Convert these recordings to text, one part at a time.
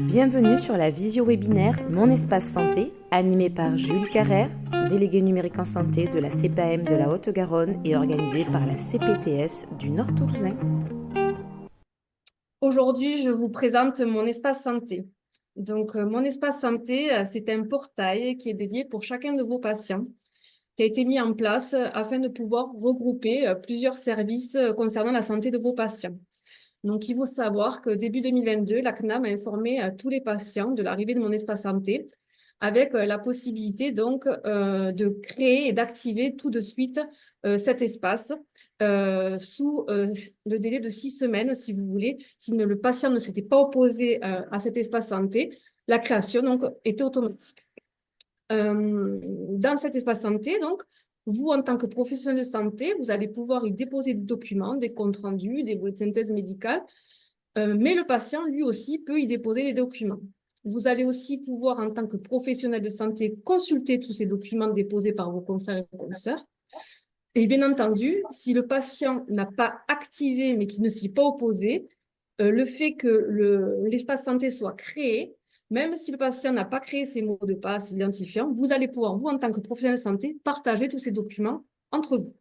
Bienvenue sur la visio-webinaire Mon Espace Santé, animée par Julie Carrère, déléguée numérique en santé de la CPAM de la Haute-Garonne et organisée par la CPTS du Nord Toulousain. Aujourd'hui, je vous présente mon espace santé. Donc, mon espace santé, c'est un portail qui est dédié pour chacun de vos patients, qui a été mis en place afin de pouvoir regrouper plusieurs services concernant la santé de vos patients. Donc, il faut savoir que début 2022, la CNAM a informé tous les patients de l'arrivée de mon espace santé avec la possibilité donc de créer et d'activer tout de suite cet espace sous le délai de 6 semaines, si vous voulez. Si le patient ne s'était pas opposé à cet espace santé, la création donc était automatique. Dans cet espace santé, donc, vous, en tant que professionnel de santé, vous allez pouvoir y déposer des documents, des comptes rendus, des bulletins de synthèse médicale, mais le patient, lui aussi, peut y déposer des documents. Vous allez aussi pouvoir, en tant que professionnel de santé, consulter tous ces documents déposés par vos confrères et consoeurs. Et bien entendu, si le patient n'a pas activé, mais qui ne s'y est pas opposé, le fait que l'espace santé soit créé, même si le patient n'a pas créé ses mots de passe identifiants, vous allez pouvoir, vous, en tant que professionnel de santé, partager tous ces documents entre vous.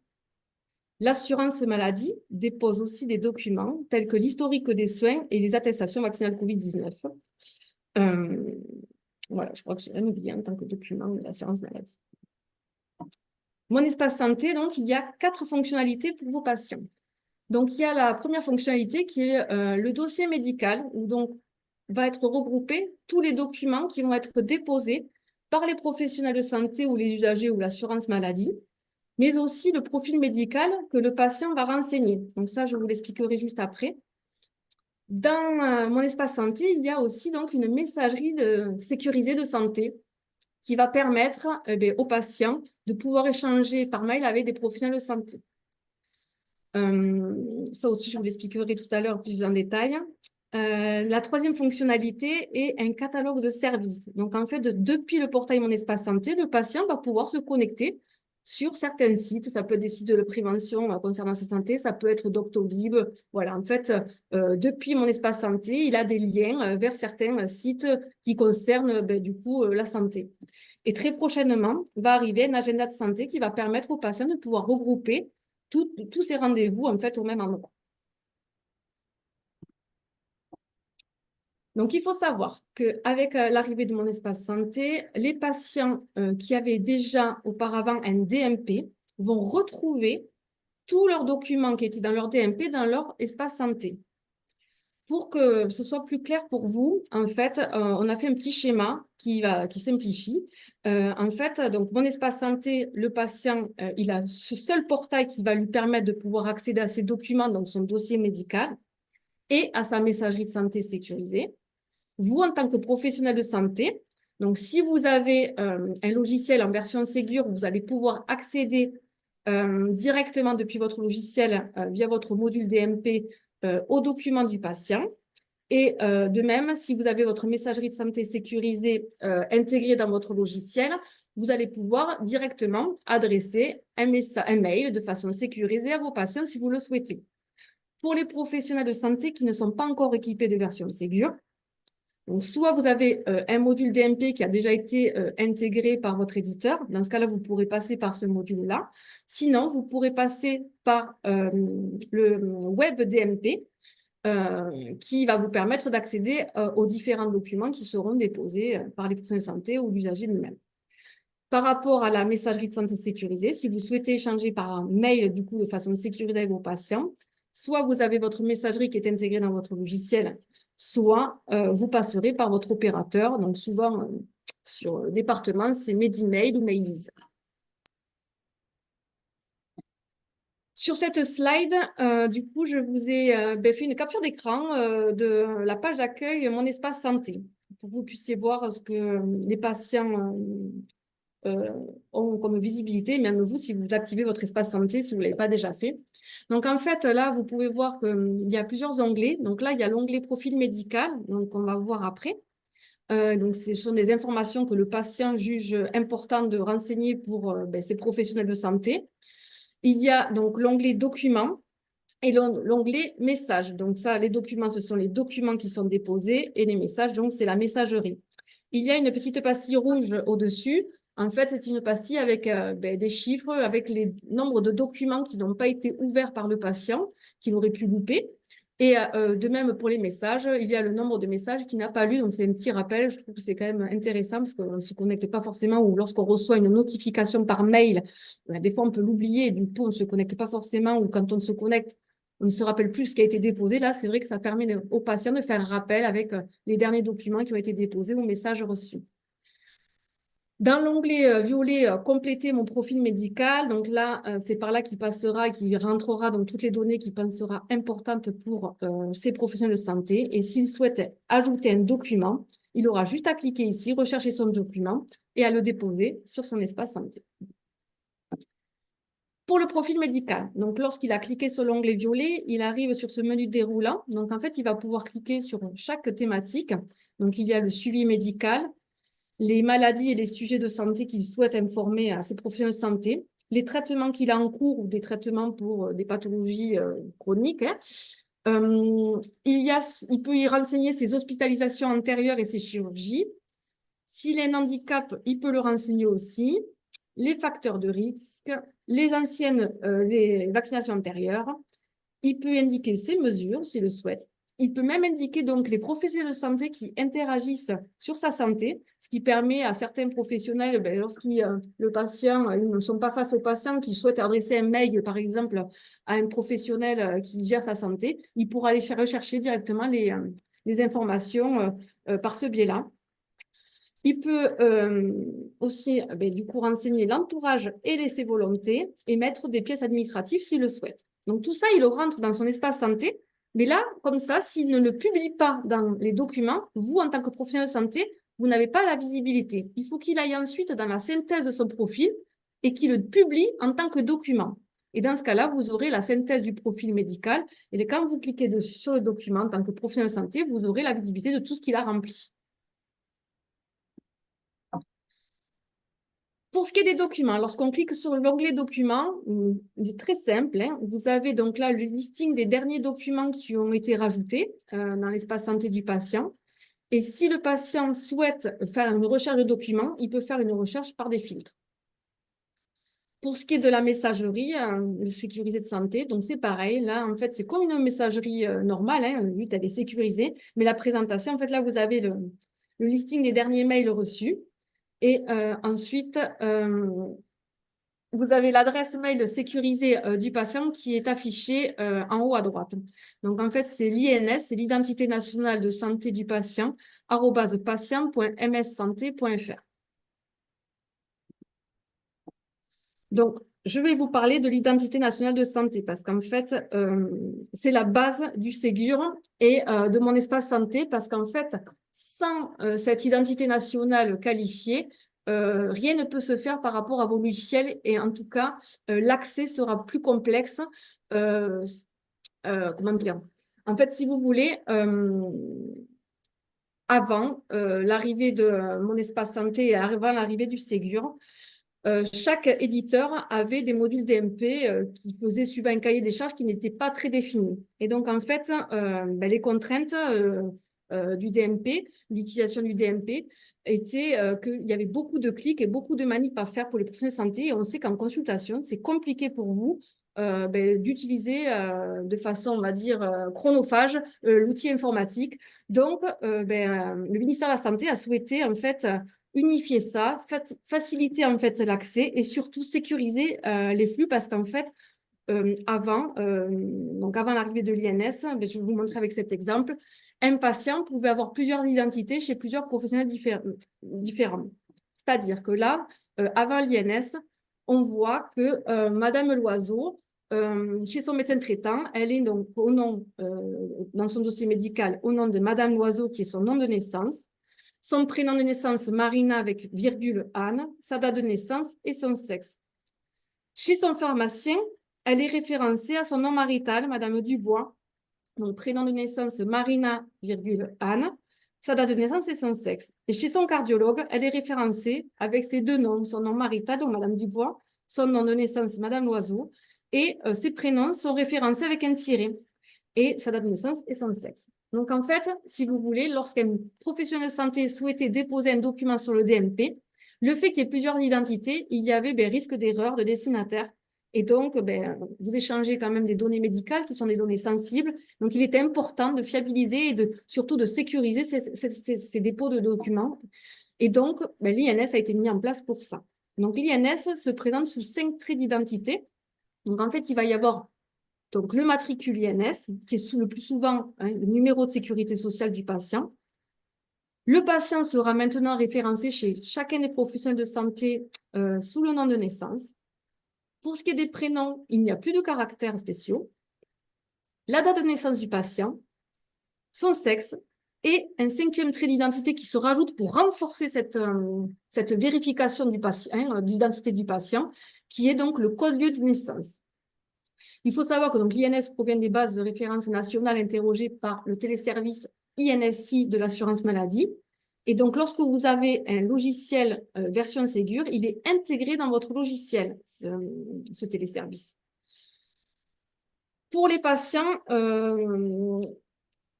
L'assurance maladie dépose aussi des documents tels que l'historique des soins et les attestations vaccinales Covid-19. Voilà, je crois que j'ai rien oublié en tant que document de l'assurance maladie. Mon espace santé, donc, il y a 4 fonctionnalités pour vos patients. Donc, il y a la première fonctionnalité qui est le dossier médical, où donc va être regroupé tous les documents qui vont être déposés par les professionnels de santé ou les usagers ou l'assurance maladie, mais aussi le profil médical que le patient va renseigner. Donc ça, je vous l'expliquerai juste après. Dans mon espace santé, il y a aussi donc une messagerie sécurisée de santé qui va permettre aux patients de pouvoir échanger par mail avec des professionnels de santé. Ça aussi, je vous l'expliquerai tout à l'heure plus en détail. La troisième fonctionnalité est un catalogue de services. Donc, en fait, depuis le portail Mon Espace Santé, le patient va pouvoir se connecter sur certains sites. Ça peut être des sites de prévention concernant sa santé, ça peut être Doctolib. Voilà, en fait, depuis Mon Espace Santé, il a des liens vers certains sites qui concernent du coup la santé. Et très prochainement, va arriver un agenda de santé qui va permettre aux patients de pouvoir regrouper tous ces rendez-vous en fait au même endroit. Donc, il faut savoir qu'avec l'arrivée de mon espace santé, les patients qui avaient déjà auparavant un DMP vont retrouver tous leurs documents qui étaient dans leur DMP dans leur espace santé. Pour que ce soit plus clair pour vous, en fait, on a fait un petit schéma qui simplifie. En fait, donc, mon espace santé, le patient, il a ce seul portail qui va lui permettre de pouvoir accéder à ses documents, donc son dossier médical, et à sa messagerie de santé sécurisée. Vous, en tant que professionnel de santé, donc si vous avez un logiciel en version Ségur, vous allez pouvoir accéder directement depuis votre logiciel via votre module DMP aux documents du patient. Et de même, si vous avez votre messagerie de santé sécurisée intégrée dans votre logiciel, vous allez pouvoir directement adresser un mail de façon sécurisée à vos patients si vous le souhaitez. Pour les professionnels de santé qui ne sont pas encore équipés de version Ségur, donc, soit vous avez un module DMP qui a déjà été intégré par votre éditeur. Dans ce cas-là, vous pourrez passer par ce module-là. Sinon, vous pourrez passer par le web DMP qui va vous permettre d'accéder aux différents documents qui seront déposés par les professionnels de santé ou l'usager lui-même. Par rapport à la messagerie de santé sécurisée, si vous souhaitez échanger par mail du coup de façon sécurisée avec vos patients, soit vous avez votre messagerie qui est intégrée dans votre logiciel, soit vous passerez par votre opérateur. Donc souvent, sur le département, c'est Medimail ou Mailiz. Sur cette slide, du coup, je vous ai fait une capture d'écran de la page d'accueil Mon Espace Santé, pour que vous puissiez voir ce que les patients ont comme visibilité, même vous, si vous activez votre espace santé, si vous ne l'avez pas déjà fait. Donc, en fait, là, vous pouvez voir qu'il y a plusieurs onglets. Donc là, il y a l'onglet profil médical, donc on va voir après. Donc, ce sont des informations que le patient juge important de renseigner pour ses professionnels de santé. Il y a donc l'onglet documents. et l'onglet messages. Donc ça, les documents, ce sont les documents qui sont déposés et les messages, donc c'est la messagerie. Il y a une petite pastille rouge au-dessus. En fait, c'est une pastille avec des chiffres, avec les nombres de documents qui n'ont pas été ouverts par le patient, qu'il aurait pu louper. Et de même pour les messages, il y a le nombre de messages qu'il n'a pas lu. Donc, c'est un petit rappel. Je trouve que c'est quand même intéressant parce qu'on ne se connecte pas forcément ou lorsqu'on reçoit une notification par mail, des fois, on peut l'oublier et du coup, on ne se connecte pas forcément ou quand on se connecte, on ne se rappelle plus ce qui a été déposé. Là, c'est vrai que ça permet aux patients de faire un rappel avec les derniers documents qui ont été déposés ou messages reçus. Dans l'onglet violet, compléter mon profil médical. Donc là, c'est par là qu'il passera, qu'il rentrera donc toutes les données qu'il pensera importantes pour ces professionnels de santé. Et s'il souhaite ajouter un document, il aura juste à cliquer ici, rechercher son document et à le déposer sur son espace santé. Pour le profil médical, donc lorsqu'il a cliqué sur l'onglet violet, il arrive sur ce menu déroulant. Donc en fait, il va pouvoir cliquer sur chaque thématique. Donc il y a le suivi médical, les maladies et les sujets de santé qu'il souhaite informer à ses professionnels de santé, les traitements qu'il a en cours ou des traitements pour des pathologies chroniques. Il peut y renseigner ses hospitalisations antérieures et ses chirurgies. S'il a un handicap, il peut le renseigner aussi. Les facteurs de risque, les vaccinations antérieures. Il peut indiquer ses mesures s'il le souhaite. Il peut même indiquer donc les professionnels de santé qui interagissent sur sa santé, ce qui permet à certains professionnels, le patient, ils ne sont pas face au patient, qui souhaitent adresser un mail, par exemple, à un professionnel qui gère sa santé, il pourra aller rechercher directement les informations par ce biais-là. Il peut aussi, du coup, renseigner l'entourage et laisser volonté et mettre des pièces administratives s'il le souhaite. Donc, tout ça, il le rentre dans son espace santé. Mais là, comme ça, s'il ne le publie pas dans les documents, vous, en tant que professionnel de santé, vous n'avez pas la visibilité. Il faut qu'il aille ensuite dans la synthèse de son profil et qu'il le publie en tant que document. Et dans ce cas-là, vous aurez la synthèse du profil médical. Et quand vous cliquez dessus sur le document en tant que professionnel de santé, vous aurez la visibilité de tout ce qu'il a rempli. Pour ce qui est des documents, lorsqu'on clique sur l'onglet documents, il est très simple, hein. Vous avez donc là le listing des derniers documents qui ont été rajoutés dans l'espace santé du patient. Et si le patient souhaite faire une recherche de documents, il peut faire une recherche par des filtres. Pour ce qui est de la messagerie sécurisée de santé, donc c'est pareil. Là, en fait, c'est comme une messagerie normale, hein, vu qu'elle est sécurisée. Mais la présentation, en fait, là, vous avez le listing des derniers mails reçus. Et ensuite, vous avez l'adresse mail sécurisée du patient qui est affichée en haut à droite. Donc, en fait, c'est l'INS, c'est l'identité nationale de santé du patient, @patient.mssanté.fr. Donc, je vais vous parler de l'identité nationale de santé parce qu'en fait, c'est la base du Ségur et de mon espace santé parce qu'en fait, sans cette identité nationale qualifiée, rien ne peut se faire par rapport à vos logiciels et en tout cas, l'accès sera plus complexe. Comment dire? En fait, si vous voulez, avant l'arrivée de mon espace santé et avant l'arrivée du Ségur, chaque éditeur avait des modules DMP qui faisaient suivre un cahier des charges qui n'était pas très défini. Et donc, en fait, les contraintes du DMP, l'utilisation du DMP, était qu'il y avait beaucoup de clics et beaucoup de manips à faire pour les professionnels de santé. Et on sait qu'en consultation, c'est compliqué pour vous d'utiliser de façon, on va dire, chronophage l'outil informatique. Donc, le ministère de la Santé a souhaité, en fait, unifier ça, faciliter en fait l'accès et surtout sécuriser les flux parce qu'en fait, avant l'arrivée de l'INS, je vais vous montrer avec cet exemple, un patient pouvait avoir plusieurs identités chez plusieurs professionnels différents. C'est-à-dire que là, avant l'INS, on voit que Madame Loiseau, chez son médecin traitant, elle est donc au nom, dans son dossier médical, au nom de Madame Loiseau, qui est son nom de naissance. Son prénom de naissance, Marina avec virgule Anne, sa date de naissance et son sexe. Chez son pharmacien, elle est référencée à son nom marital, Madame Dubois. Donc, prénom de naissance, Marina, virgule Anne, sa date de naissance et son sexe. Et chez son cardiologue, elle est référencée avec ses deux noms, son nom marital, donc Madame Dubois, son nom de naissance, Madame Loiseau, et ces prénoms sont référencés avec un tiret et sa date de naissance et son sexe. Donc, en fait, si vous voulez, lorsqu'un professionnel de santé souhaitait déposer un document sur le DMP, le fait qu'il y ait plusieurs identités, il y avait risque d'erreur de destinataire. Et donc, vous échangez quand même des données médicales qui sont des données sensibles. Donc, il est important de fiabiliser et surtout de sécuriser ces dépôts de documents. Et donc, l'INS a été mis en place pour ça. Donc, l'INS se présente sous 5 traits d'identité. Donc, en fait, il va y avoir donc, le matricule INS, qui est le plus souvent le numéro de sécurité sociale du patient. Le patient sera maintenant référencé chez chacun des professionnels de santé sous le nom de naissance. Pour ce qui est des prénoms, il n'y a plus de caractères spéciaux. La date de naissance du patient, son sexe et un 5e trait d'identité qui se rajoute pour renforcer cette vérification du patient, d'identité du patient, qui est donc le code lieu de naissance. Il faut savoir que l'INS provient des bases de référence nationales interrogées par le téléservice INSI de l'assurance maladie. Et donc, lorsque vous avez un logiciel version Ségur, il est intégré dans votre logiciel, ce téléservice. Pour les patients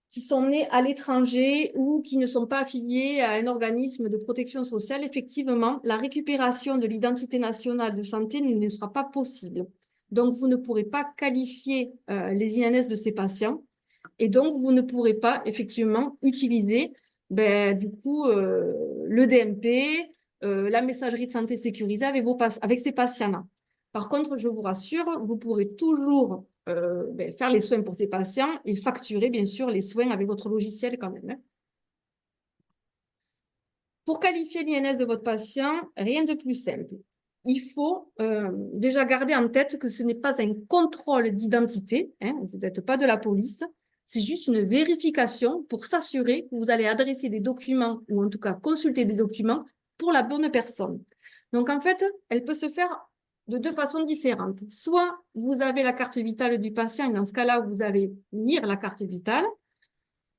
qui sont nés à l'étranger ou qui ne sont pas affiliés à un organisme de protection sociale, effectivement, la récupération de l'identité nationale de santé ne sera pas possible. Donc, vous ne pourrez pas qualifier les INS de ces patients et donc, vous ne pourrez pas effectivement utiliser le DMP, la messagerie de santé sécurisée avec ces patients-là. Par contre, je vous rassure, vous pourrez toujours faire les soins pour ces patients et facturer, bien sûr, les soins avec votre logiciel quand même. Pour qualifier l'INS de votre patient, rien de plus simple. Il faut déjà garder en tête que ce n'est pas un contrôle d'identité, vous n'êtes pas de la police, c'est juste une vérification pour s'assurer que vous allez adresser des documents ou en tout cas consulter des documents pour la bonne personne. Donc en fait, elle peut se faire de 2 façons différentes. Soit vous avez la carte vitale du patient et dans ce cas-là, vous allez lire la carte vitale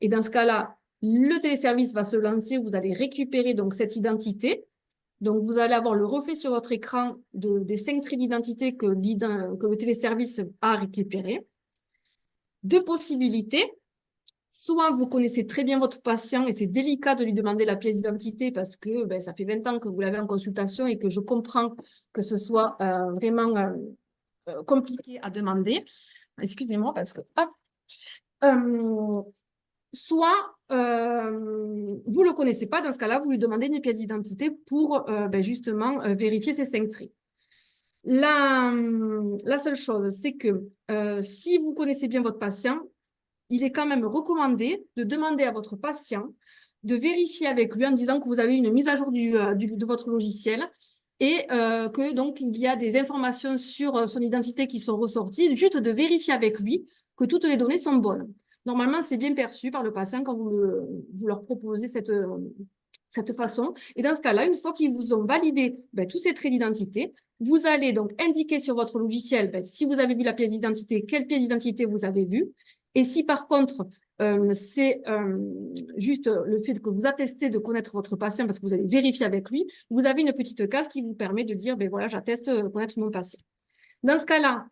et dans ce cas-là, le téléservice va se lancer, vous allez récupérer donc cette identité. Donc, vous allez avoir le reflet sur votre écran des 5 traits d'identité que le téléservice a récupéré. 2 possibilités. Soit vous connaissez très bien votre patient et c'est délicat de lui demander la pièce d'identité parce que ça fait 20 ans que vous l'avez en consultation et que je comprends que ce soit vraiment compliqué à demander. Excusez-moi parce que... soit vous ne le connaissez pas, dans ce cas-là, vous lui demandez une pièce d'identité pour justement vérifier ces 5 traits. La seule chose, c'est que si vous connaissez bien votre patient, il est quand même recommandé de demander à votre patient de vérifier avec lui en disant que vous avez une mise à jour de votre logiciel et que donc il y a des informations sur son identité qui sont ressorties, juste de vérifier avec lui que toutes les données sont bonnes. Normalement, c'est bien perçu par le patient quand vous leur proposez cette façon. Et dans ce cas-là, une fois qu'ils vous ont validé tous ces traits d'identité, vous allez donc indiquer sur votre logiciel, si vous avez vu la pièce d'identité, quelle pièce d'identité vous avez vue. Et si par contre, c'est juste le fait que vous attestez de connaître votre patient parce que vous allez vérifier avec lui, vous avez une petite case qui vous permet de dire, voilà, j'atteste de connaître mon patient. Dans ce cas-là,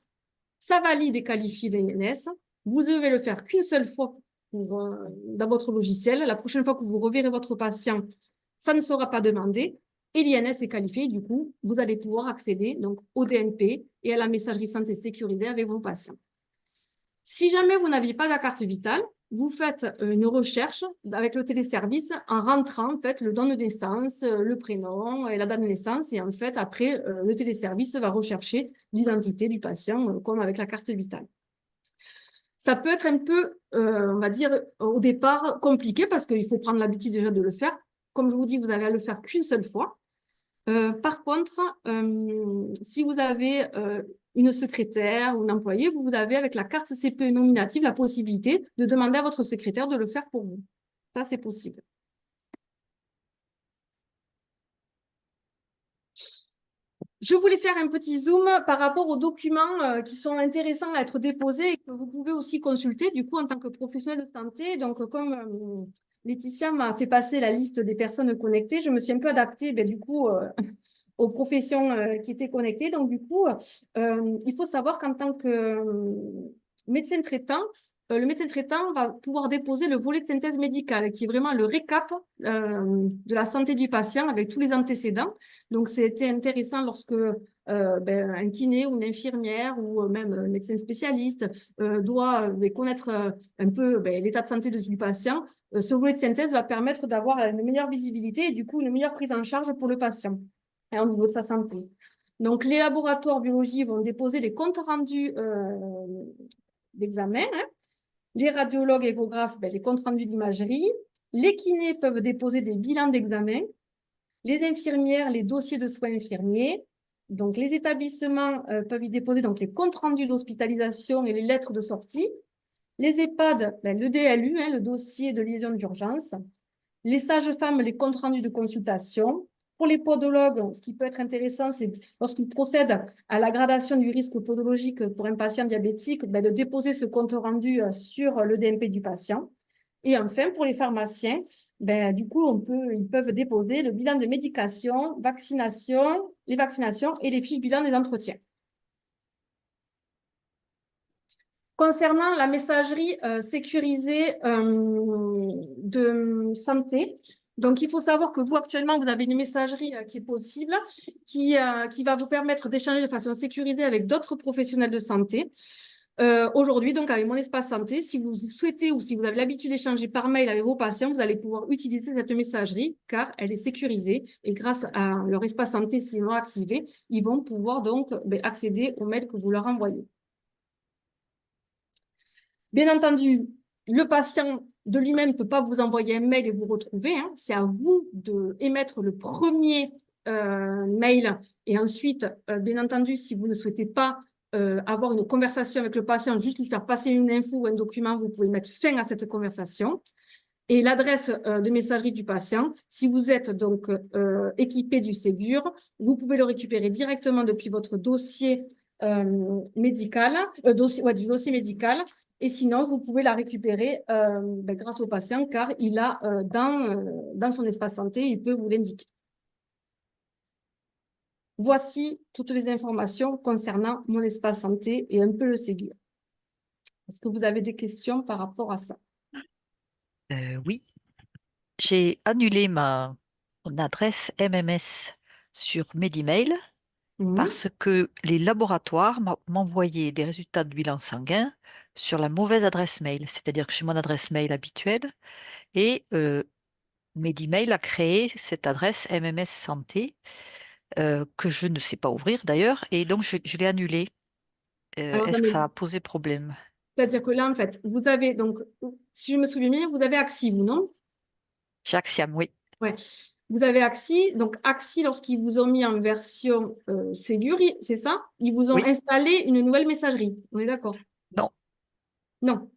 ça valide et qualifie l'INS. Vous devez le faire qu'une seule fois dans votre logiciel. La prochaine fois que vous reverrez votre patient, ça ne sera pas demandé. Et l'INS est qualifié. Du coup, vous allez pouvoir accéder donc, au DMP et à la messagerie santé sécurisée avec vos patients. Si jamais vous n'aviez pas la carte vitale, vous faites une recherche avec le téléservice en rentrant en fait, le nom de naissance, le prénom et la date de naissance. Et en fait, après, le téléservice va rechercher l'identité du patient comme avec la carte vitale. Ça peut être un peu, on va dire, au départ, compliqué parce qu'il faut prendre l'habitude déjà de le faire. Comme je vous dis, vous n'allez à le faire qu'une seule fois. Par contre, si vous avez une secrétaire ou un employé, vous avez avec la carte CPE nominative la possibilité de demander à votre secrétaire de le faire pour vous. Ça, c'est possible. Je voulais faire un petit zoom par rapport aux documents qui sont intéressants à être déposés et que vous pouvez aussi consulter du coup en tant que professionnel de santé. Donc, comme Laetitia m'a fait passer la liste des personnes connectées, je me suis un peu adaptée du coup aux professions qui étaient connectées. Donc, du coup, il faut savoir qu'en tant que médecin traitant, le médecin traitant va pouvoir déposer le volet de synthèse médicale, qui est vraiment le récap de la santé du patient avec tous les antécédents. Donc, c'était intéressant lorsque un kiné ou une infirmière ou même un médecin spécialiste doit connaître un peu l'état de santé du patient. Ce volet de synthèse va permettre d'avoir une meilleure visibilité et du coup une meilleure prise en charge pour le patient et au niveau de sa santé. Donc, les laboratoires biologie vont déposer les comptes rendus d'examen, hein. Les radiologues échographes, les comptes rendus d'imagerie. Les kinés peuvent déposer des bilans d'examen. Les infirmières, les dossiers de soins infirmiers. Donc, les établissements peuvent y déposer donc, les comptes rendus d'hospitalisation et les lettres de sortie. Les EHPAD, le DLU, hein, le dossier de liaison d'urgence. Les sages-femmes, les comptes rendus de consultation. Pour les podologues, ce qui peut être intéressant, c'est lorsqu'ils procèdent à la gradation du risque podologique pour un patient diabétique, de déposer ce compte rendu sur le DMP du patient. Et enfin, pour les pharmaciens, du coup, ils peuvent déposer le bilan de médication, les vaccinations et les fiches bilan des entretiens. Concernant la messagerie sécurisée de santé, donc il faut savoir que vous, actuellement, vous avez une messagerie qui est possible, qui va vous permettre d'échanger de façon sécurisée avec d'autres professionnels de santé. Aujourd'hui, donc avec Mon Espace Santé, si vous souhaitez ou si vous avez l'habitude d'échanger par mail avec vos patients, vous allez pouvoir utiliser cette messagerie car elle est sécurisée et grâce à leur espace santé, s'ils l'ont activé, ils vont pouvoir donc accéder aux mails que vous leur envoyez. Bien entendu, le patient de lui-même ne peut pas vous envoyer un mail et vous retrouver, hein. C'est à vous d'émettre le premier mail et ensuite, bien entendu, si vous ne souhaitez pas avoir une conversation avec le patient, juste lui faire passer une info ou un document, vous pouvez mettre fin à cette conversation. Et l'adresse de messagerie du patient, si vous êtes donc équipé du Ségur, vous pouvez le récupérer directement depuis votre dossier médical, du dossier médical. Et sinon, vous pouvez la récupérer grâce au patient car il a dans son espace santé, il peut vous l'indiquer. Voici toutes les informations concernant Mon Espace Santé et un peu le Ségur. Est-ce que vous avez des questions par rapport à ça? Oui, j'ai annulé mon adresse MMS sur Medimail parce que les laboratoires m'envoyaient des résultats de bilan sanguin sur la mauvaise adresse mail. C'est-à-dire que j'ai mon adresse mail habituelle et Medimail a créé cette adresse MMS Santé que je ne sais pas ouvrir d'ailleurs et donc je l'ai annulée. Alors, Est-ce que ça a posé problème? c'est-à-dire que là, en fait, vous avez donc, si je me souviens bien, vous avez Axi, vous, non? J'ai Axiom, oui. Ouais. Vous avez Axi. Donc, Axi, lorsqu'ils vous ont mis en version Ségur, c'est ça? Ils vous ont Oui, installé une nouvelle messagerie. On est d'accord? non, Non.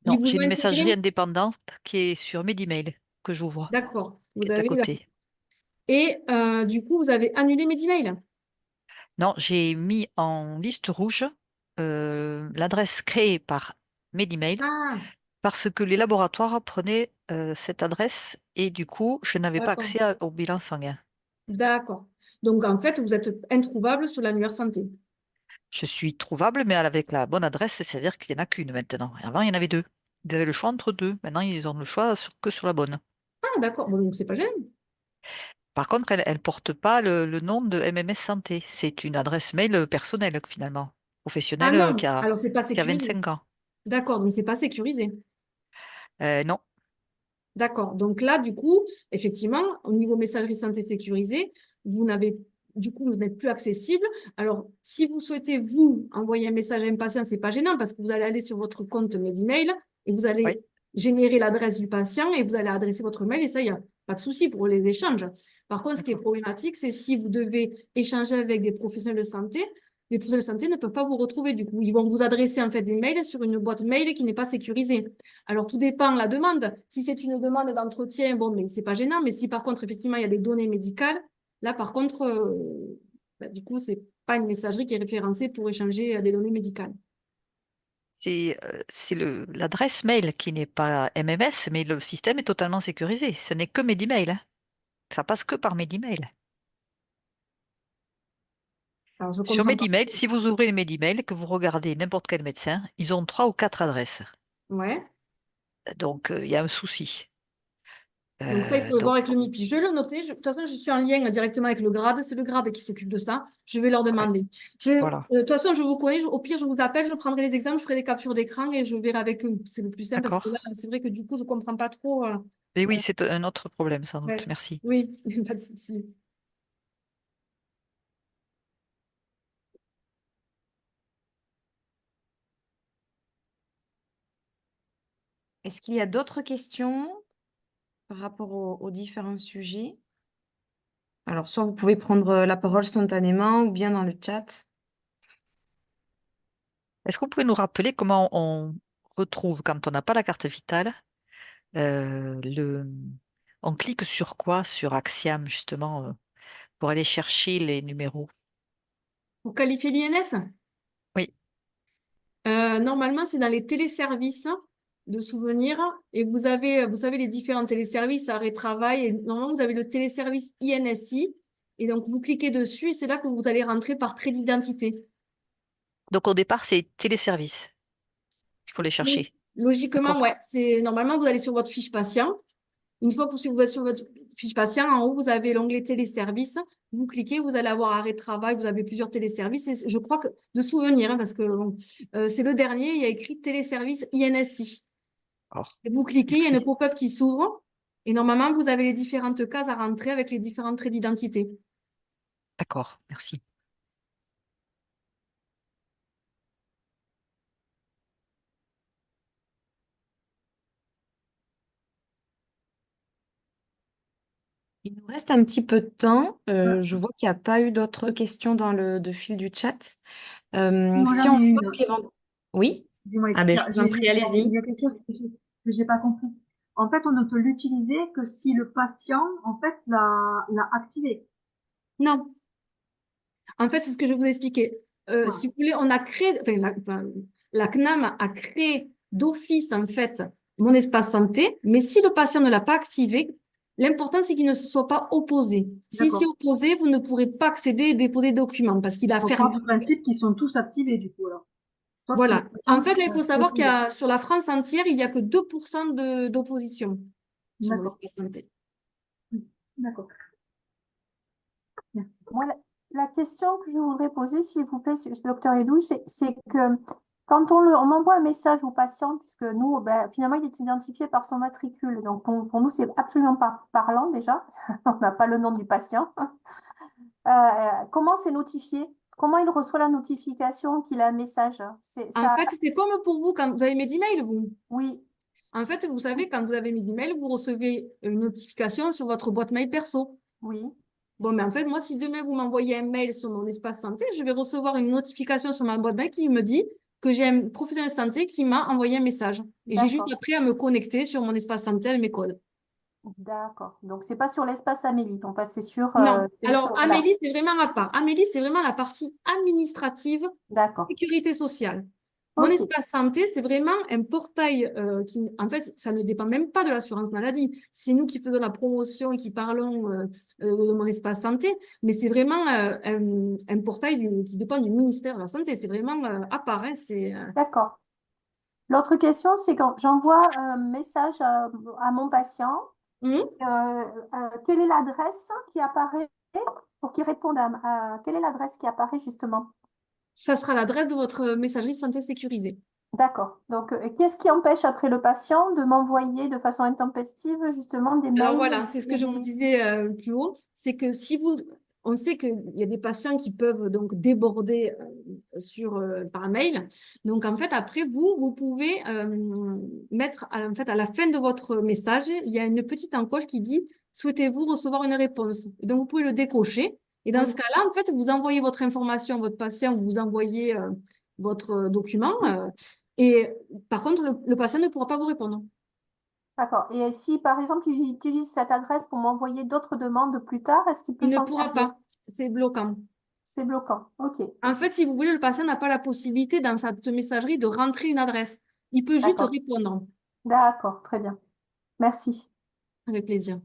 Ils non, vous j'ai ont une messagerie intégré? indépendante qui est sur Medimail que j'ouvre, D'accord. qui Vous est à avez, d'accord. côté. Et du coup, vous avez annulé Medimail. Non, j'ai mis en liste rouge l'adresse créée par Medimail Ah, parce que les laboratoires prenaient cette adresse et du coup, je n'avais pas d'accord. accès au bilan sanguin. D'accord. Donc, en fait, vous êtes introuvable sur l'annuaire santé. Je suis trouvable, mais avec la bonne adresse, c'est-à-dire qu'il n'y en a qu'une maintenant. Et avant, il y en avait deux. Ils avaient le choix entre deux. Maintenant, ils ont le choix que sur la bonne. Ah, d'accord. Bon, donc, c'est pas gênant. Par contre, elle ne porte pas le nom de MMS Santé. C'est une adresse mail personnelle, finalement. Ah Professionnelle non, alors c'est pas qui a sécurisé. 25 ans. D'accord, donc c'est pas sécurisé. Non. D'accord. Donc là, du coup, effectivement, au niveau messagerie santé sécurisée, vous n'êtes plus accessible. Alors, si vous souhaitez, vous, envoyer un message à un patient, c'est pas gênant parce que vous allez aller sur votre compte Medimail et vous Oui. allez générer l'adresse du patient et vous allez adresser votre mail et ça, il n'y a pas de souci pour les échanges. Par contre, ce qui est D'accord. problématique, c'est si vous devez échanger avec des professionnels de santé, les professionnels de santé ne peuvent pas vous retrouver. Du coup, ils vont vous adresser en fait des mails sur une boîte mail qui n'est pas sécurisée. Alors, tout dépend de la demande. Si c'est une demande d'entretien, bon, mais c'est pas gênant. Mais si par contre, effectivement, il y a des données médicales, là, par contre, du coup, c'est pas une messagerie qui est référencée pour échanger des données médicales. C'est l'adresse mail qui n'est pas MMS, mais le système est totalement sécurisé. Ce n'est que Medimail, hein. Ça passe que par Medimail. Alors, je Sur comprends pas. Medimail, si vous ouvrez le Medimail et que vous regardez n'importe quel médecin, ils ont 3 ou 4 adresses. Ouais. Donc, il y a un souci. Donc ça, il faut le Donc, voir avec le MIPI. Je vais le noter. De toute façon, je suis en lien directement avec le grade. C'est le grade qui s'occupe de ça. Je vais leur ouais, demander. voilà. De toute façon, je vous connais. Au pire, je vous appelle, je prendrai les exemples, je ferai des captures d'écran et je verrai avec eux. C'est le plus simple parce que D'accord. là, c'est vrai que du coup, je ne comprends pas trop. Et Euh, oui, c'est un autre problème, sans doute. ouais. Merci. Oui, pas de souci. Est-ce qu'il y a d'autres questions par rapport aux différents sujets? Alors, soit vous pouvez prendre la parole spontanément ou bien dans le chat. Est-ce que vous pouvez nous rappeler comment on retrouve, quand on n'a pas la carte vitale, on clique sur quoi? Sur Axiom, justement, pour aller chercher les numéros. Pour qualifier l'INS, Oui. normalement, c'est dans les téléservices de souvenirs et vous savez, les différents téléservices, arrêt travail, et normalement, vous avez le téléservice INSI et donc vous cliquez dessus et c'est là que vous allez rentrer par trait d'identité. Donc, au départ, c'est téléservice. Il faut les Oui. chercher. Logiquement, D'accord. ouais. Normalement, vous allez sur votre fiche patient. Une fois que vous êtes sur votre fiche patient, en haut, vous avez l'onglet téléservices. Vous cliquez, vous allez avoir arrêt de travail, vous avez plusieurs téléservices. Et je crois que, de souvenir, hein, parce que bon, c'est le dernier, il y a écrit téléservice INSI. Alors, Et vous cliquez, il y a une merci. pop-up qui s'ouvre. Et normalement, vous avez les différentes cases à rentrer avec les différents traits d'identité. D'accord, merci. Il nous reste un petit peu de temps. Je vois qu'il n'y a pas eu d'autres questions dans le fil du chat. Moi, Si j'en on ai voit une. qu'éventuellement... Oui? Dis-moi, Ah ben, je vous en prie, il allez-y. y a quelque chose que j'ai pas compris. En fait, on ne peut l'utiliser que si le patient, en fait, l'a activé. Non. En fait, c'est ce que je vais vous expliquer. Ouais. Si vous voulez, on a créé, la CNAM a créé d'office, en fait, mon espace santé, mais si le patient ne l'a pas activé, l'important, c'est qu'il ne se soit pas opposé. S'il s'y est D'accord. opposé, vous ne pourrez pas accéder et déposer des documents parce qu'il a On fermé. part du principe qu'ils sont tous activés, du coup, alors. Sauf si le Voilà. En patient fait, là, il a faut savoir qu'il y opposé. a, sur la France entière, il n'y a que 2% d'opposition sur mon D'accord. espace santé. D'accord. Merci. Moi, la question que je voudrais poser, s'il vous plaît, docteur Edou, c'est que quand on m'envoie un message au patient, puisque nous, ben, finalement, il est identifié par son matricule. Donc, pour nous, c'est absolument pas parlant déjà. On n'a pas le nom du patient. Comment c'est notifié? Comment il reçoit la notification qu'il a un message? En fait, c'est comme pour vous quand vous avez mes emails, vous. Oui, En fait, vous savez, quand vous avez mes emails, vous recevez une notification sur votre boîte mail perso. oui. Bon, mais en fait, moi, si demain vous m'envoyez un mail sur mon espace santé, je vais recevoir une notification sur ma boîte mail qui me dit que j'ai un professionnel de santé qui m'a envoyé un message. Et j'ai juste D'accord. après à me connecter sur mon espace santé avec mes codes. D'accord. Donc, c'est pas sur l'espace Amélie. Donc, Non. c'est Alors, sur, voilà. Amélie, c'est vraiment à part. Amélie, c'est vraiment la partie administrative, D'accord. sécurité sociale. Mon OK. espace santé, c'est vraiment un portail qui, en fait, ça ne dépend même pas de l'assurance maladie. C'est nous qui faisons la promotion et qui parlons de mon espace santé, mais c'est vraiment un portail qui dépend du ministère de la Santé. C'est vraiment à part. Hein, D'accord. L'autre question, c'est quand j'envoie un message à mon patient, hum, quelle est l'adresse qui apparaît pour qu'il réponde quelle est l'adresse qui apparaît justement? ça sera l'adresse de votre messagerie santé sécurisée. D'accord. Donc, qu'est-ce qui empêche après le patient de m'envoyer de façon intempestive justement des Alors mails voilà, c'est ce que et je vous des... disais plus haut, c'est que si vous, on sait qu'il y a des patients qui peuvent donc déborder par mail. Donc en fait, après vous pouvez mettre en fait à la fin de votre message, il y a une petite encoche qui dit souhaitez-vous recevoir une réponse. Et donc vous pouvez le décocher. Et dans Oui, ce cas-là, en fait, vous envoyez votre information à votre patient, vous envoyez votre document. Et par contre, le patient ne pourra pas vous répondre. d'accord. Et si par exemple il utilise cette adresse pour m'envoyer d'autres demandes plus tard, est-ce qu'il peut Il ne s'en pourra servir? pas. C'est bloquant. C'est bloquant. OK. En fait, si vous voulez, le patient n'a pas la possibilité dans sa messagerie de rentrer une adresse. Il peut juste D'accord. répondre. D'accord. Très bien. Merci. Avec plaisir.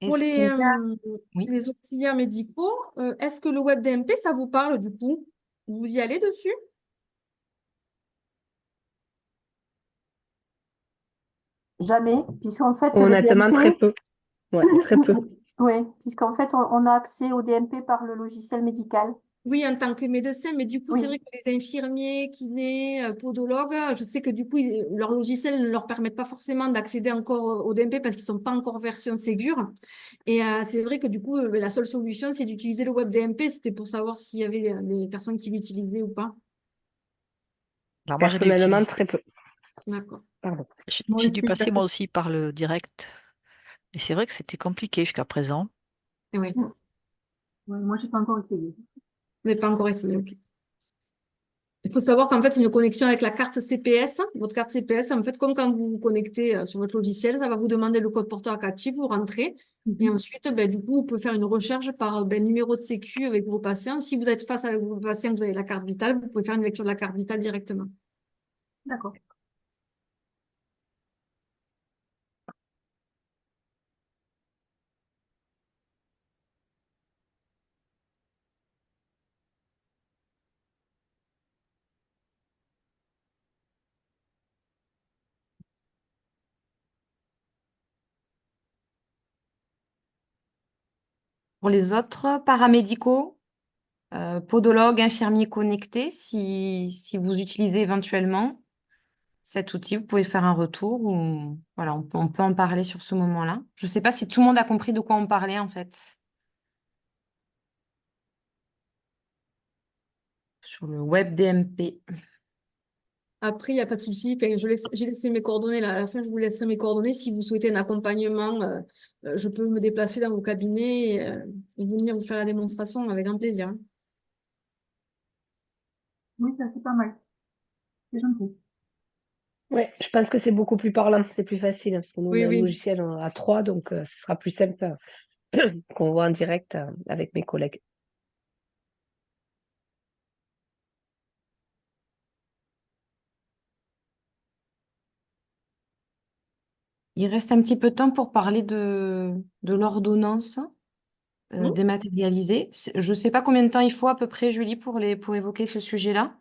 Pour Est-ce qu'il y a... Oui. les auxiliaires médicaux, est-ce que le web DMP, ça vous parle du coup? Vous y allez dessus? Jamais, puisqu'en fait, les Honnêtement, très DMP, peu. Ouais, très peu. oui, puisqu'en fait, on a accès au DMP par le logiciel médical. Oui, en tant que médecin, mais du coup, c'est Oui, vrai que les infirmiers, kinés, podologues, je sais que du coup, leur logiciel ne leur permettent pas forcément d'accéder encore au DMP parce qu'ils sont pas encore version Ségur. Et c'est vrai que du coup, la seule solution, c'est d'utiliser le web DMP. C'était pour savoir s'il y avait des personnes qui l'utilisaient ou pas. Alors moi, je l'ai Personnellement, utilisé. très peu. D'accord. Pardon. Moi J'ai dû aussi, passer moi aussi par le direct. Et c'est vrai que c'était compliqué jusqu'à présent. Oui, vous Ouais, moi, j'ai pas encore essayé. n'avez pas encore essayé. Ok. Il faut savoir qu'en fait, c'est une connexion avec la carte CPS. Votre carte CPS, en fait, comme quand vous vous connectez sur votre logiciel, ça va vous demander le code porteur actif, vous rentrez. Et ensuite, ben, du coup, vous pouvez faire une recherche par numéro de sécu avec vos patients. Si vous êtes face à vos patients, vous avez la carte vitale, vous pouvez faire une lecture de la carte vitale directement. D'accord. Pour les autres paramédicaux, podologues, infirmiers connectés, si vous utilisez éventuellement cet outil, vous pouvez faire un retour ou voilà, on peut en parler sur ce moment-là. Je ne sais pas si tout le monde a compris de quoi on parlait en fait sur le web DMP. Après, il n'y a pas de souci. Enfin, j'ai laissé mes coordonnées là. À la fin, je vous laisserai mes coordonnées. Si vous souhaitez un accompagnement, je peux me déplacer dans vos cabinets et venir vous faire la démonstration avec grand plaisir. Oui, ça, c'est pas mal. C'est gentil. Ouais, je pense que c'est beaucoup plus parlant, c'est plus facile, parce que nous, on Oui, a un oui. logiciel à trois, donc ce sera plus simple qu'on voit en direct avec mes collègues. Il reste un petit peu de temps pour parler de l'ordonnance Hmm. dématérialisée. Je ne sais pas combien de temps il faut à peu près, Julie, pour évoquer ce sujet-là.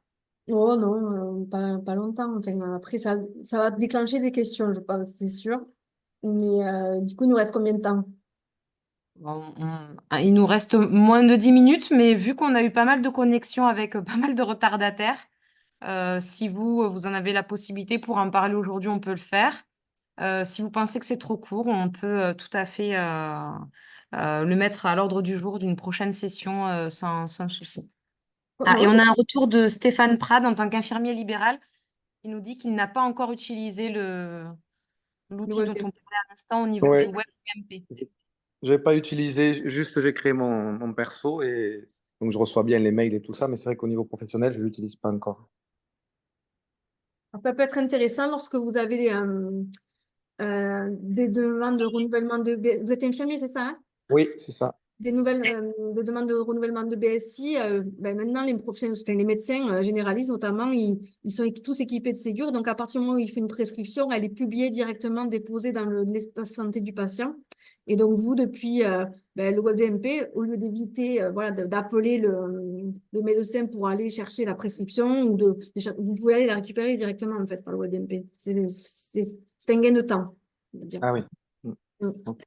Oh non, pas longtemps. Enfin, après, ça va déclencher des questions, je pense, c'est sûr. Mais du coup, il nous reste combien de temps? Bon, il nous reste moins de 10 minutes, mais vu qu'on a eu pas mal de connexions avec pas mal de retardataires, si vous en avez la possibilité pour en parler aujourd'hui, on peut le faire. Si vous pensez que c'est trop court, on peut tout à fait le mettre à l'ordre du jour d'une prochaine session sans souci. Ah, et Non, on a un retour de Stéphane Prade en tant qu'infirmier libéral qui nous dit qu'il n'a pas encore utilisé le l'outil web dont on dev. parlait à l'instant au niveau du Ouais, WebMP. j'ai pas utilisé, juste j'ai créé mon perso et donc je reçois bien les mails et tout ça, mais c'est vrai qu'au niveau professionnel, je l'utilise pas encore. Ça peut être intéressant lorsque vous avez des demandes de renouvellement de... Vous êtes infirmier, c'est ça, hein? Oui, c'est ça. Des demandes de renouvellement de BSI, ben maintenant, les professionnels, enfin, les médecins généralistes notamment, ils sont tous équipés de Ségur. Donc, à partir du moment où il fait une prescription, elle est publiée directement, déposée dans l'espace santé du patient. Et donc, vous, depuis le WebDMP, au lieu d'éviter voilà, d'appeler le médecin pour aller chercher la prescription, vous pouvez aller la récupérer directement en fait, par le WebDMP. C'est un gain de temps, on va dire. Ah oui. Mm. Mm. Ok.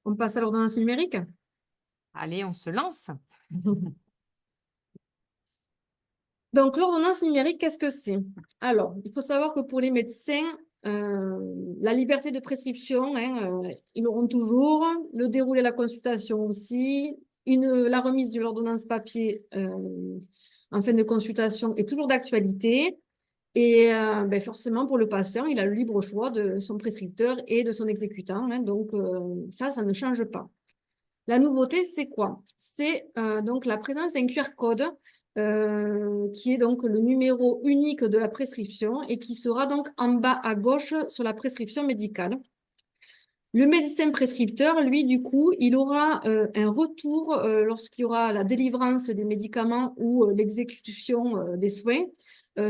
On passe à l'ordonnance numérique. Allez, on se lance. Donc, l'ordonnance numérique, qu'est-ce que c'est? Alors, il faut savoir que pour les médecins, la liberté de prescription, hein, ils l'auront toujours, le déroulé de la consultation aussi, la remise de l'ordonnance papier en fin de consultation est toujours d'actualité. Et ben forcément, pour le patient, il a le libre choix de son prescripteur et de son exécutant, hein, donc, ça ne change pas. La nouveauté, c'est quoi? C'est donc la présence d'un QR code qui est donc le numéro unique de la prescription et qui sera donc en bas à gauche sur la prescription médicale. Le médecin prescripteur, lui, du coup, il aura un retour lorsqu'il y aura la délivrance des médicaments ou l'exécution des soins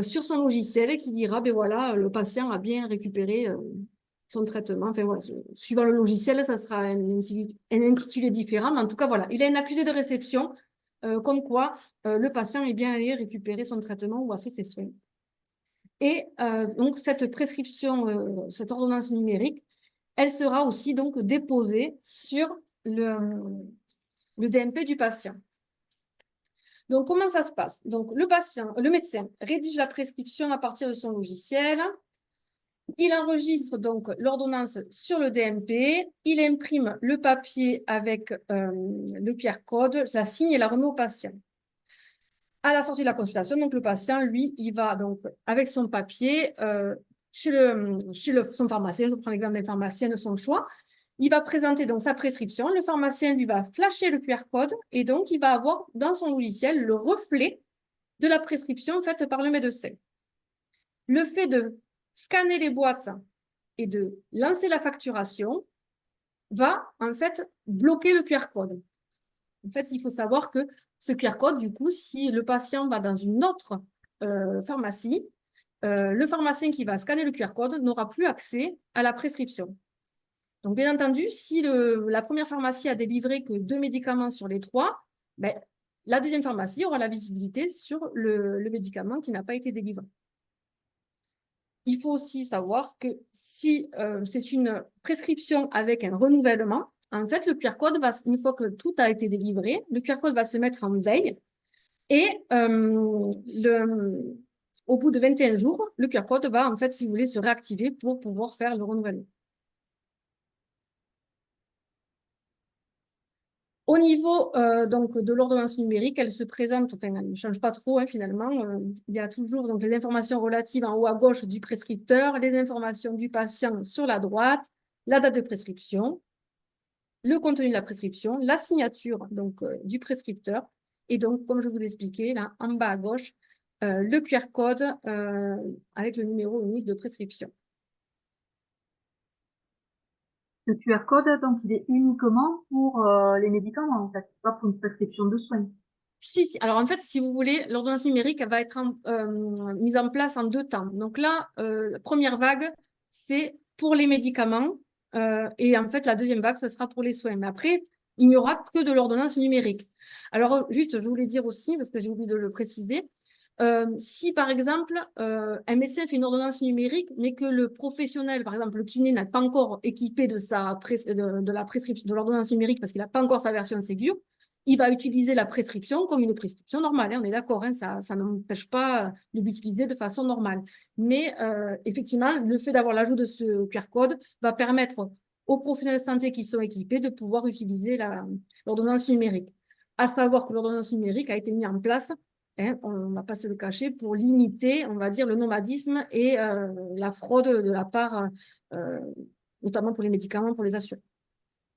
sur son logiciel qui dira, ben voilà, le patient a bien récupéré son traitement. Enfin voilà, suivant le logiciel, ça sera un intitulé différent, mais en tout cas, voilà, il a une accusé de réception comme quoi le patient est bien allé récupérer son traitement ou a fait ses soins. Et donc, cette prescription, cette ordonnance numérique, elle sera aussi donc déposée sur le DMP du patient. Donc, comment ça se passe? Donc, le médecin rédige la prescription à partir de son logiciel. Il enregistre donc l'ordonnance sur le DMP. Il imprime le papier avec le QR code, la signe et la remet au patient. À la sortie de la consultation, donc le patient, lui, il va donc avec son papier chez son pharmacien, je prends l'exemple des pharmaciens de son choix, il va présenter donc sa prescription, le pharmacien lui va flasher le QR code et donc il va avoir dans son logiciel le reflet de la prescription faite par le médecin. Le fait de scanner les boîtes et de lancer la facturation va en fait bloquer le QR code. En fait, il faut savoir que ce QR code, du coup, si le patient va dans une autre pharmacie, le pharmacien qui va scanner le QR code n'aura plus accès à la prescription. Donc, bien entendu, si la première pharmacie a délivré que 2 médicaments sur les 3, ben, la deuxième pharmacie aura la visibilité sur le médicament qui n'a pas été délivré. Il faut aussi savoir que si c'est une prescription avec un renouvellement, en fait, le QR code, une fois que tout a été délivré, le QR code va se mettre en veille et au bout de 21 jours, le QR code va, en fait, si vous voulez, se réactiver pour pouvoir faire le renouvellement. Au niveau donc, de l'ordonnance numérique, elle se présente, enfin, elle ne change pas trop finalement. Il y a toujours donc, les informations relatives en haut à gauche du prescripteur, les informations du patient sur la droite, la date de prescription, le contenu de la prescription, la signature donc, du prescripteur. Et donc, comme je vous l'expliquais, là, en bas à gauche, le QR code avec le numéro unique de prescription. Le QR code, donc, il est uniquement pour les médicaments, en fait, pas pour une prescription de soins. Si. Alors, en fait, si vous voulez, l'ordonnance numérique va être mise en place en 2 temps. Donc là, la première vague, c'est pour les médicaments. Et en fait, la deuxième vague, ce sera pour les soins. Mais après, il n'y aura que de l'ordonnance numérique. Alors, juste, je voulais dire aussi, parce que j'ai oublié de le préciser, si par exemple, un médecin fait une ordonnance numérique, mais que le professionnel, par exemple, le kiné, n'a pas encore équipé de la prescription de l'ordonnance numérique parce qu'il n'a pas encore sa version Ségur, il va utiliser la prescription comme une prescription normale. On est d'accord, hein, ça n'empêche pas de l'utiliser de façon normale. Mais effectivement, le fait d'avoir l'ajout de ce QR code va permettre aux professionnels de santé qui sont équipés de pouvoir utiliser l'ordonnance numérique. À savoir que l'ordonnance numérique a été mise en place, hein, on ne va pas se le cacher, pour limiter, on va dire, le nomadisme et la fraude de la part, notamment pour les médicaments, pour les assurés.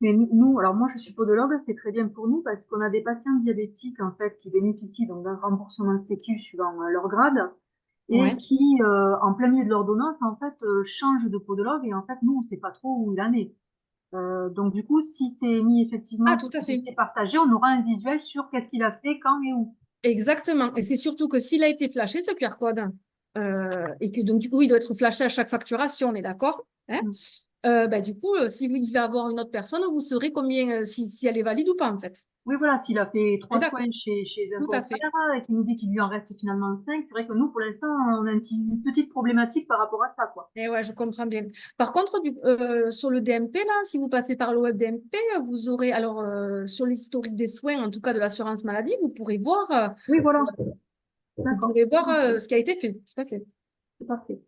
Mais nous, alors moi je suis podologue, c'est très bien pour nous parce qu'on a des patients diabétiques en fait qui bénéficient donc d'un remboursement sécu suivant leur grade et qui, en plein milieu de l'ordonnance, en fait, changent de podologue et en fait nous on sait pas trop où il en est. Donc du coup, si c'est mis effectivement tout à fait. c'est partagé, on aura un visuel sur qu'est-ce qu'il a fait, quand et où. Exactement. Et c'est surtout que s'il a été flashé, ce QR code, et que donc du coup, il doit être flashé à chaque facturation, on est d'accord, hein? Du coup, si vous devez avoir une autre personne, vous saurez combien, si elle est valide ou pas, en fait. Oui, voilà, s'il a fait 3 D'accord. soins chez un Tout à fait. confrère et qu'il nous dit qu'il lui en reste finalement 5, c'est vrai que nous, pour l'instant, on a une petite problématique par rapport à ça, quoi. Et ouais, je comprends bien. Par contre, sur le DMP, là, si vous passez par le web DMP, vous aurez, alors, sur l'historique des soins, en tout cas de l'assurance maladie, vous pourrez voir, Oui, voilà. vous D'accord. pourrez voir ce qui a été fait. Tout à fait. C'est parfait.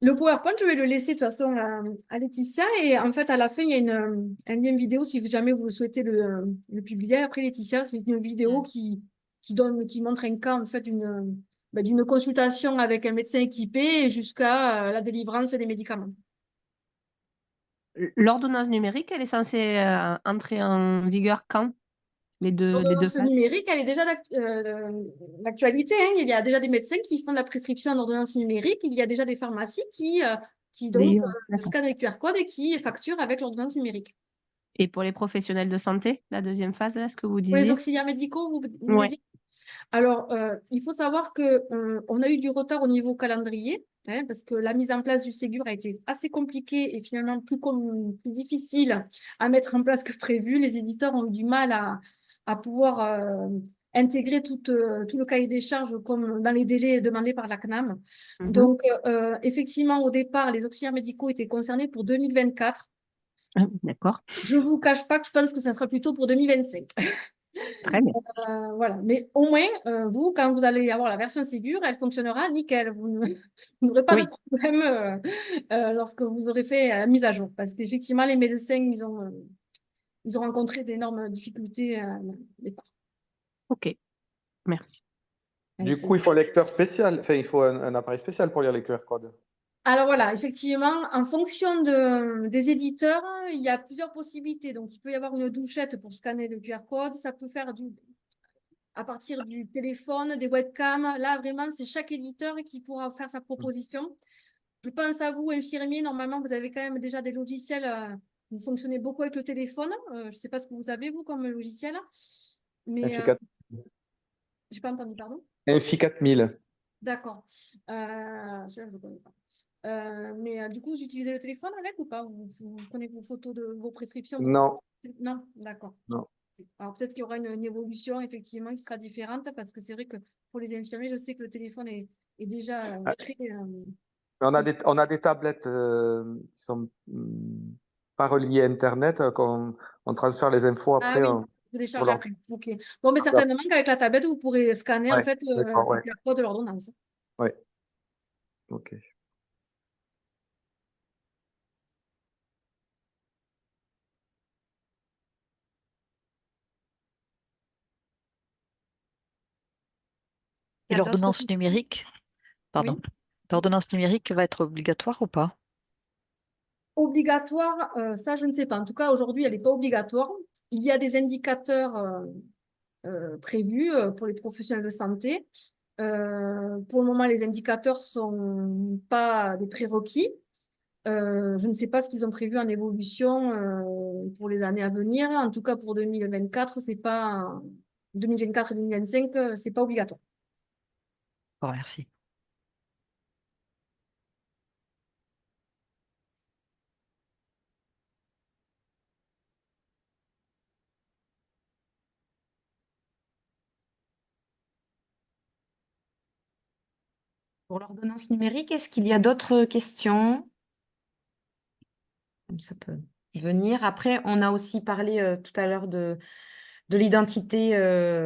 Le PowerPoint, je vais le laisser de toute façon à Laetitia. Et en fait, à la fin, il y a un lien vidéo si jamais vous souhaitez le publier. Après, Laetitia, c'est une vidéo qui montre un cas en fait d'une consultation avec un médecin équipé jusqu'à la délivrance des médicaments. L'ordonnance numérique, elle est censée entrer en vigueur quand? les deux L'ordonnance phases? numérique, elle est déjà d'actualité, hein. Il y a déjà des médecins qui font de la prescription en ordonnance numérique. Il y a déjà des pharmacies qui donc D'accord. scannent les QR codes et qui facturent avec l'ordonnance numérique. Et pour les professionnels de santé, la deuxième phase, là, ce que vous Pour les disiez? auxiliaires médicaux, vous voulez Ouais. dire? Alors, il faut savoir que on a eu du retard au niveau calendrier, hein, parce que la mise en place du Ségur a été assez compliquée et finalement plus difficile à mettre en place que prévu. Les éditeurs ont eu du mal à pouvoir intégrer tout le cahier des charges comme dans les délais demandés par la CNAM. Mhm. Donc, effectivement, au départ, les auxiliaires médicaux étaient concernés pour 2024. Ah, d'accord. Je ne vous cache pas que je pense que ça sera plutôt pour 2025. Très bien. Voilà. Mais au moins, vous, quand vous allez avoir la version Ségur, elle fonctionnera nickel. Vous n'aurez pas Oui. de problème lorsque vous aurez fait la mise à jour. Parce qu'effectivement, les médecins, ils ont rencontré d'énormes difficultés au départ. Ok, merci. Du coup, il faut un lecteur spécial, enfin, il faut un appareil spécial pour lire les QR codes. Alors voilà, effectivement, en fonction des éditeurs, il y a plusieurs possibilités. Donc, il peut y avoir une douchette pour scanner le QR code. Ça peut faire à partir du téléphone, des webcams. Là, vraiment, c'est chaque éditeur qui pourra faire sa proposition. Je pense à vous, infirmiers. Normalement, vous avez quand même déjà des logiciels. Vous fonctionnez beaucoup avec le téléphone. Je ne sais pas ce que vous avez, vous, comme logiciel. Mais Infi 4 je n'ai pas entendu, pardon. Infi 4000. D'accord. Celui-là, je ne le connais pas. Mais du coup, vous utilisez le téléphone avec ou pas? Vous prenez vos photos de vos prescriptions Non, Non, d'accord. non. Alors peut-être qu'il y aura une évolution effectivement qui sera différente parce que c'est vrai que pour les infirmiers, je sais que le téléphone est déjà Ah, très. on a des tablettes qui sont pas reliées à Internet, on transfère les infos Ah après oui, vous sur déchargez leur. après. Ok. Bon, mais certainement qu'avec la tablette, vous pourrez scanner en Ouais, fait d'accord, le ouais, QR code de l'ordonnance. ouais, ok. Il Et y a d'autres l'ordonnance questions? numérique, pardon, Oui. l'ordonnance numérique va être obligatoire ou pas? Obligatoire, ça je ne sais pas. En tout cas, aujourd'hui, elle n'est pas obligatoire. Il y a des indicateurs prévus pour les professionnels de santé. Pour le moment, les indicateurs ne sont pas des prérequis. Je ne sais pas ce qu'ils ont prévu en évolution pour les années à venir. En tout cas, pour 2024, c'est pas 2024 et 2025, c'est pas obligatoire. Bon, merci. Pour l'ordonnance numérique, est-ce qu'il y a d'autres questions? Ça peut venir. Après, on a aussi parlé tout à l'heure de l'identité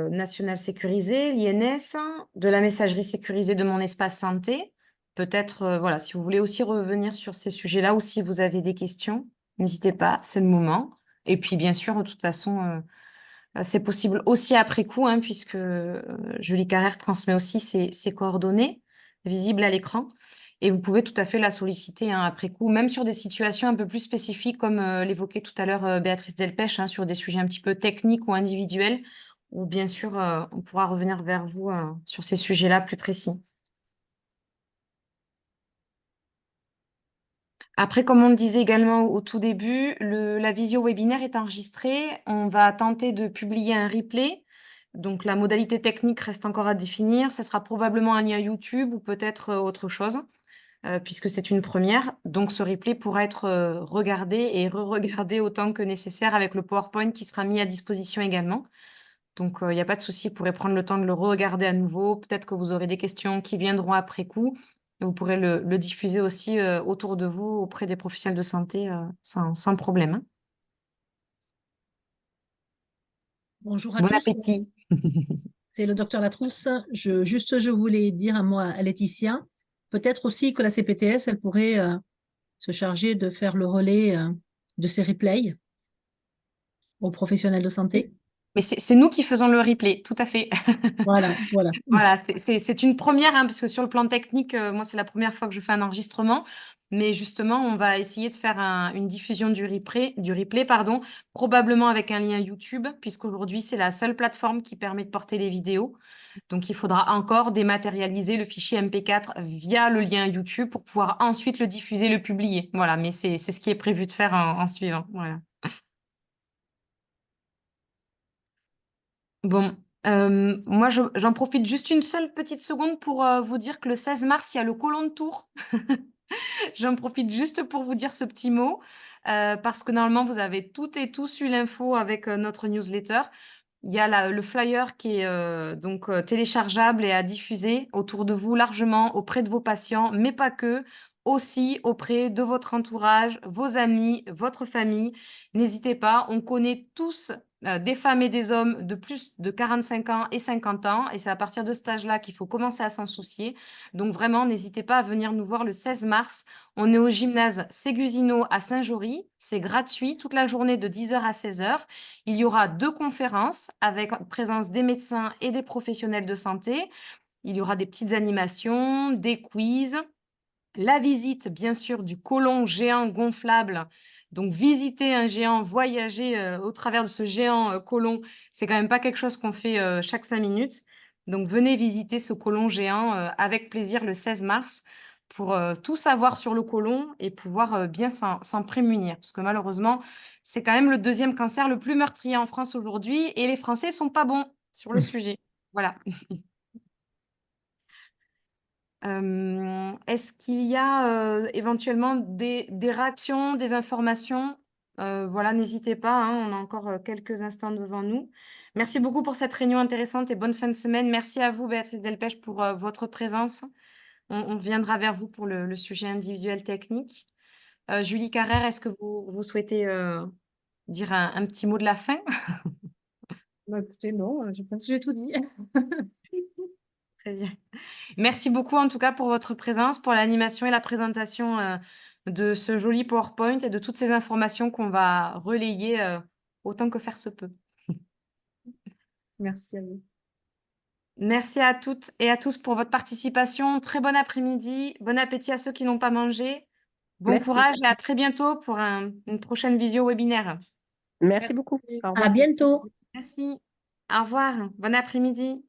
nationale sécurisée, l'INS, de la messagerie sécurisée de mon espace santé. Peut-être, voilà, si vous voulez aussi revenir sur ces sujets-là ou si vous avez des questions, n'hésitez pas, c'est le moment. Et puis, bien sûr, de toute façon, c'est possible aussi après coup, hein, puisque Julie Carrère transmet aussi ses coordonnées visibles à l'écran. Et vous pouvez tout à fait la solliciter hein, après coup, même sur des situations un peu plus spécifiques, comme l'évoquait tout à l'heure Béatrice Delpech, hein, sur des sujets un petit peu techniques ou individuels, où bien sûr, on pourra revenir vers vous sur ces sujets-là plus précis. Après, comme on le disait également au tout début, la visio-webinaire est enregistrée. On va tenter de publier un replay. Donc, la modalité technique reste encore à définir. Ça sera probablement un lien YouTube ou peut-être autre chose, puisque c'est une première. Donc, ce replay pourra être regardé et re-regardé autant que nécessaire avec le PowerPoint qui sera mis à disposition également. Donc, il n'y a pas de souci, vous pourrez prendre le temps de le regarder à nouveau. Peut-être que vous aurez des questions qui viendront après coup. Et vous pourrez le diffuser aussi autour de vous, auprès des professionnels de santé, sans problème. Hein. Bonjour à Bon tous, appétit. c'est le docteur Latrousse. Je voulais dire à Laetitia, peut-être aussi que la CPTS, elle pourrait se charger de faire le relais de ces replays aux professionnels de santé. Mais c'est nous qui faisons le replay, tout à fait. Voilà, voilà. Voilà, c'est une première, hein, parce que sur le plan technique, moi, c'est la première fois que je fais un enregistrement. mais justement, on va essayer de faire une diffusion du replay, pardon, probablement avec un lien YouTube, puisqu'aujourd'hui, c'est la seule plateforme qui permet de porter les vidéos. Donc, il faudra encore dématérialiser le fichier MP4 via le lien YouTube pour pouvoir ensuite le diffuser, le publier. Voilà, mais c'est ce qui est prévu de faire en suivant. Voilà. Bon, moi, j'en profite juste une seule petite seconde pour vous dire que le 16 mars, il y a le Colon de Tours. J'en profite juste pour vous dire ce petit mot, parce que normalement, vous avez toutes et tous eu l'info avec notre newsletter. Il y a le flyer qui est donc téléchargeable et à diffuser autour de vous largement, auprès de vos patients, mais pas que, aussi auprès de votre entourage, vos amis, votre famille. N'hésitez pas, on connaît tous des femmes et des hommes de plus de 45 ans et 50 ans, et c'est à partir de cet âge-là qu'il faut commencer à s'en soucier. Donc vraiment, n'hésitez pas à venir nous voir le 16 mars. On est au gymnase Ségusino à Saint-Jory. C'est gratuit toute la journée de 10h à 16h. Il y aura 2 conférences avec présence des médecins et des professionnels de santé. Il y aura des petites animations, des quiz, la visite, bien sûr, du côlon géant gonflable. Donc, visiter un géant, voyager au travers de ce géant côlon, c'est quand même pas quelque chose qu'on fait chaque 5 minutes. Donc, venez visiter ce côlon géant avec plaisir le 16 mars pour tout savoir sur le côlon et pouvoir bien s'en prémunir. Parce que malheureusement, c'est quand même le 2e cancer le plus meurtrier en France aujourd'hui et les Français sont pas bons sur le sujet. Voilà. Est-ce qu'il y a éventuellement des réactions, des informations? Voilà, n'hésitez pas, hein, on a encore quelques instants devant nous. Merci beaucoup pour cette réunion intéressante et bonne fin de semaine. Merci à vous, Béatrice Delpech, pour votre présence. On reviendra vers vous pour le sujet individuel technique. Julie Carrère, est-ce que vous souhaitez dire un petit mot de la fin? Bah, écoutez, non, je pense que j'ai tout dit. Très bien. Merci beaucoup en tout cas pour votre présence, pour l'animation et la présentation de ce joli PowerPoint et de toutes ces informations qu'on va relayer autant que faire se peut. Merci à vous. Merci à toutes et à tous pour votre participation. Très bon après-midi. Bon appétit à ceux qui n'ont pas mangé. Bon Merci. courage et à très bientôt pour une prochaine visio-webinaire. Merci beaucoup. Au À revoir. bientôt. Merci. Au revoir. Bon après-midi.